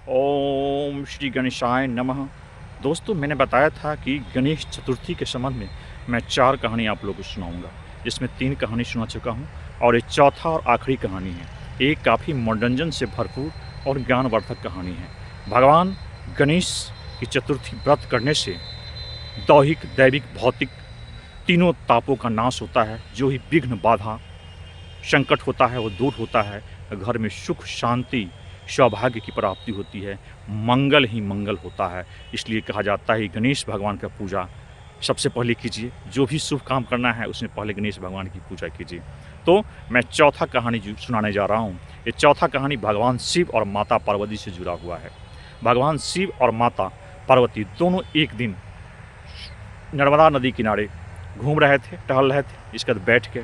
ओम श्री गणेशाय नमः। दोस्तों, मैंने बताया था कि गणेश चतुर्थी के संबंध में मैं 4 कहानी आप लोगों को सुनाऊंगा, जिसमें 3 कहानी सुना चुका हूं और एक चौथा और आखिरी कहानी है। एक काफ़ी मनोरंजन से भरपूर और ज्ञानवर्धक कहानी है। भगवान गणेश की चतुर्थी व्रत करने से दैहिक, दैविक, भौतिक तीनों तापों का नाश होता है। जो ही विघ्न, बाधा, संकट होता है वो दूर होता है। घर में सुख, शांति, सौभाग्य की प्राप्ति होती है। मंगल ही मंगल होता है। इसलिए कहा जाता है गणेश भगवान का पूजा सबसे पहले कीजिए। जो भी शुभ काम करना है उसमें पहले गणेश भगवान की पूजा कीजिए। तो मैं चौथा कहानी जो सुनाने जा रहा हूँ, ये चौथा कहानी भगवान शिव और माता पार्वती से जुड़ा हुआ है। भगवान शिव और माता पार्वती दोनों एक दिन नर्मदा नदी किनारे घूम रहे थे, टहल रहे थे। इसके बाद बैठ के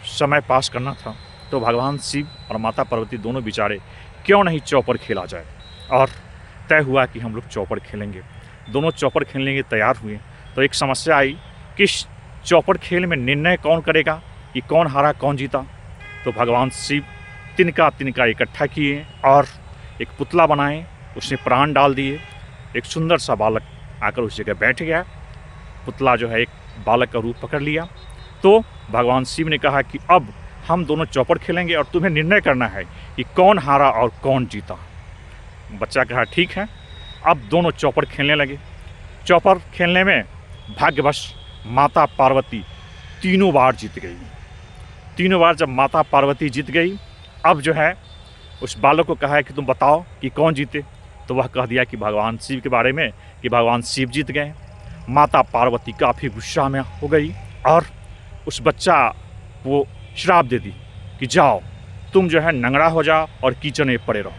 समय पास करना था, तो भगवान शिव और माता पार्वती दोनों विचारे क्यों नहीं चौपर खेला जाए। और तय हुआ कि हम लोग चौपर खेलेंगे। दोनों चौपर खेलने के तैयार हुए। तो एक समस्या आई कि इस चौपर खेल में निर्णय कौन करेगा कि कौन हारा कौन जीता। तो भगवान शिव तिनका तिनका इकट्ठा किए और एक पुतला बनाए, उसने प्राण डाल दिए। एक सुंदर सा बालक आकर उस जगह बैठ गया। पुतला जो है एक बालक का रूप पकड़ लिया। तो भगवान शिव ने कहा कि अब हम दोनों चौपर खेलेंगे और तुम्हें निर्णय करना है कि कौन हारा और कौन जीता। बच्चा कहा ठीक है। अब दोनों चौपर खेलने लगे। चौपर खेलने में भाग्यवश माता पार्वती तीनों बार जीत गई। तीनों बार जब माता पार्वती जीत गई, अब जो है उस बालक को कहा है कि तुम बताओ कि कौन जीते। तो वह कह दिया कि भगवान शिव के बारे में कि भगवान शिव जीत गए। माता पार्वती काफ़ी गुस्सा में हो गई और उस बच्चा वो श्राप दे दी कि जाओ तुम जो है नंगड़ा हो जाओ और कीचड़ में पड़े रहो।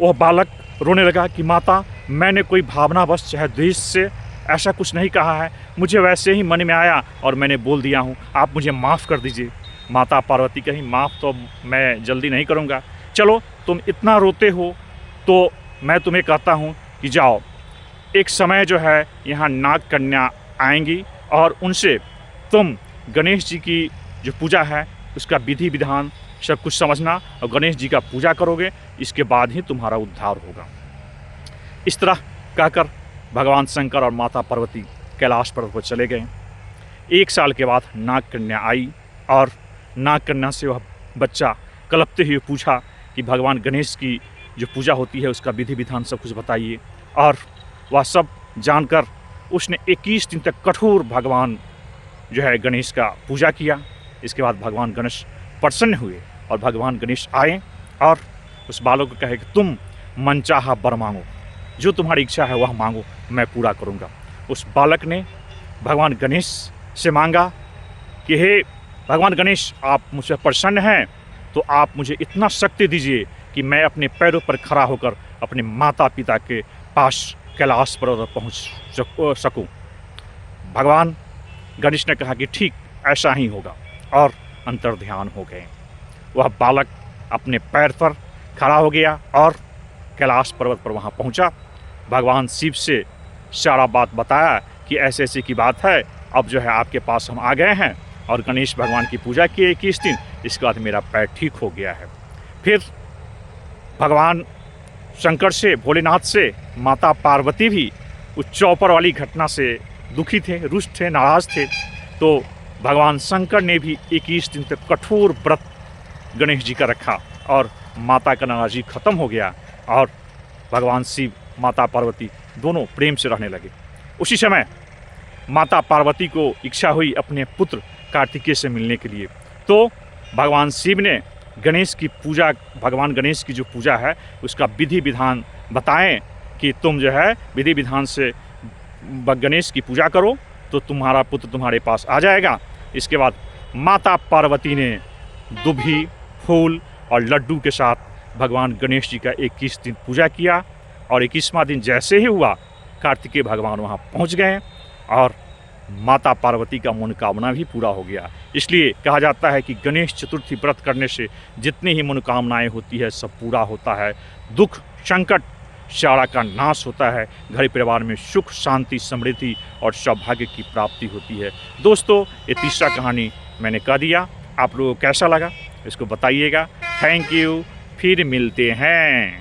वह बालक रोने लगा कि माता, मैंने कोई भावनावश चाहे द्वेष से ऐसा कुछ नहीं कहा है, मुझे वैसे ही मन में आया और मैंने बोल दिया हूँ, आप मुझे माफ़ कर दीजिए। माता पार्वती कही माफ़ तो मैं जल्दी नहीं करूँगा, चलो तुम इतना रोते हो तो मैं तुम्हें कहता हूँ कि जाओ, एक समय जो है यहाँ नाग कन्या आएंगी और उनसे तुम गणेश जी की जो पूजा है उसका विधि विधान सब कुछ समझना और गणेश जी का पूजा करोगे, इसके बाद ही तुम्हारा उद्धार होगा। इस तरह कहकर भगवान शंकर और माता पार्वती कैलाश पर्वत पर चले गए। 1 साल के बाद नाग कन्या आई और नाग कन्या से वह बच्चा कलपते हुए पूछा कि भगवान गणेश की जो पूजा होती है उसका विधि विधान सब कुछ बताइए। और वह सब जानकर उसने 21 दिन तक कठोर भगवान जो है गणेश का पूजा किया। इसके बाद भगवान गणेश प्रसन्न हुए और भगवान गणेश आए और उस बालक को कहे कि तुम मनचाहा वर मांगो, जो तुम्हारी इच्छा है वह मांगो, मैं पूरा करूँगा। उस बालक ने भगवान गणेश से मांगा कि हे भगवान गणेश, आप मुझसे प्रसन्न हैं तो आप मुझे इतना शक्ति दीजिए कि मैं अपने पैरों पर खड़ा होकर अपने माता पिता के पास कैलाश पर्वत पर पहुँच सकूँ। भगवान गणेश ने कहा कि ठीक ऐसा ही होगा और अंतर्ध्यान हो गए। वह बालक अपने पैर पर खड़ा हो गया और कैलाश पर्वत पर वहाँ पहुँचा। भगवान शिव से सारा बात बताया कि ऐसे ऐसे की बात है, अब जो है आपके पास हम आ गए हैं और गणेश भगवान की पूजा किए 21 दिन, इसके बाद मेरा पैर ठीक हो गया है। फिर भगवान शंकर से, भोलेनाथ से माता पार्वती भी उस चौपर वाली घटना से दुखी थे, रुष्ट थे, नाराज़ थे। तो भगवान शंकर ने भी 21 दिन तक कठोर व्रत गणेश जी का रखा और माता का नाराज़गी खत्म हो गया और भगवान शिव, माता पार्वती दोनों प्रेम से रहने लगे। उसी समय माता पार्वती को इच्छा हुई अपने पुत्र कार्तिकेय से मिलने के लिए। तो भगवान शिव ने गणेश की पूजा, भगवान गणेश की जो पूजा है उसका विधि विधान बताएं कि तुम जो है विधि विधान से गणेश की पूजा करो तो तुम्हारा पुत्र तुम्हारे पास आ जाएगा। इसके बाद माता पार्वती ने दुभी, फूल और लड्डू के साथ भगवान गणेश जी का 21 दिन पूजा किया और 21वां दिन जैसे ही हुआ कार्तिकेय भगवान वहाँ पहुँच गए और माता पार्वती का मनोकामना भी पूरा हो गया। इसलिए कहा जाता है कि गणेश चतुर्थी व्रत करने से जितनी ही मनोकामनाएं होती है सब पूरा होता है। दुख, संकट सारा का नाश होता है। घर परिवार में सुख, शांति, समृद्धि और सौभाग्य की प्राप्ति होती है। दोस्तों, ये तीसरा कहानी मैंने कह दिया। आप लोगों को कैसा लगा इसको बताइएगा। थैंक यू, फिर मिलते हैं।